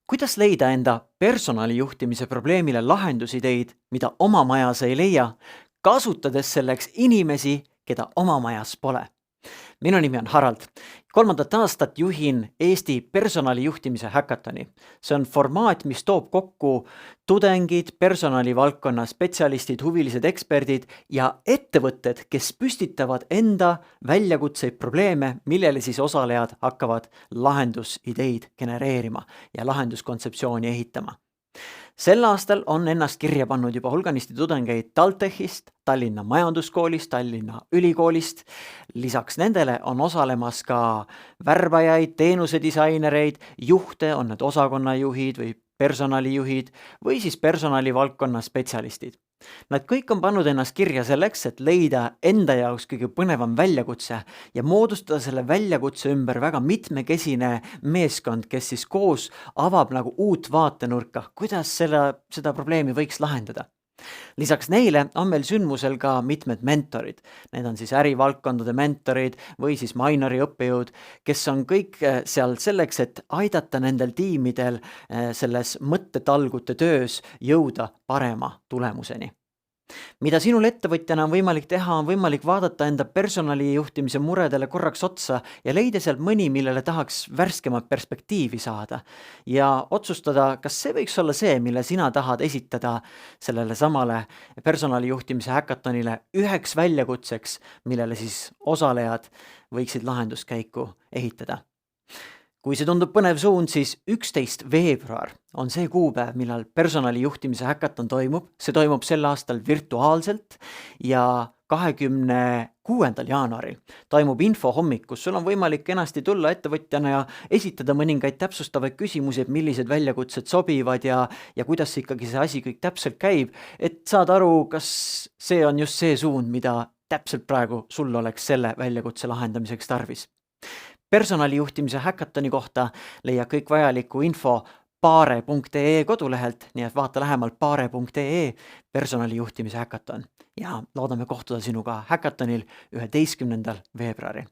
Kuidas leida enda personalijuhtimise probleemile lahendusideid, mida oma majas ei leia, kasutades selleks inimesi, keda oma majas pole? Minu nimi on Harald. 3. aastat juhin Eesti personalijuhtimise häkatoni. See on formaat, mis toob kokku tudengid, personalivaldkonna spetsialistid, huvilised eksperdid ja ettevõtted, kes püstitavad enda väljakutseid, probleeme, millele siis osalejad hakkavad lahendusideid genereerima ja lahenduskontseptsiooni ehitama. Sel aastal on ennast kirja pannud juba hulganisti tudengeid TalTechist, Tallinna Majanduskoolist, Tallinna Ülikoolist. Lisaks nendele on osalemas ka värbajaid, teenusedisainereid, juhte, on need osakonnajuhid või personalijuhid või siis personalivaldkonna spetsialistid. Nad kõik on pannud ennast kirja selleks, et leida enda jaoks kõige põnevam väljakutse ja moodustada selle väljakutse ümber väga mitmekesine meeskond, kes siis koos avab nagu uut vaatenurka, kuidas seda probleemi võiks lahendada. Lisaks neile on meil sündmusel ka mitmed mentorid. Need on siis ärivaldkondade mentorid või siis minori õppejõud, kes on kõik seal selleks, et aidata nendel tiimidel selles mõttetalgute töös jõuda parema tulemuseni. Mida sinul ettevõtjana on võimalik teha, on võimalik vaadata enda personalijuhtimise muredele korraks otsa ja leida sealt mõni, millele tahaks värskemat perspektiivi saada. Ja otsustada, kas see võiks olla see, mille sina tahad esitada sellele samale personalijuhtimise häkatonile üheks väljakutseks, millele siis osalejad võiksid lahenduskäiku ehitada. Kui see tundub põnev suund, siis 11. veebruar on see kuupäev, millal personalijuhtimise häkaton toimub. See toimub sel aastal virtuaalselt ja 26. jaanuaril toimub infohommik, kus sul on võimalik kenasti tulla ettevõtjana ja esitada mõningaid täpsustavaid küsimusi, et millised väljakutsed sobivad ja kuidas ikkagi see asi kõik täpselt käib, et saad aru, kas see on just see suund, mida täpselt praegu sul oleks selle väljakutse lahendamiseks tarvis. Personalijuhtimise häkatoni kohta leiab kõik vajaliku info paare.ee kodulehelt, nii et vaata lähemalt paare.ee personalijuhtimise häkaton ja loodame kohtuda sinuga häkatonil 11. veebruaril.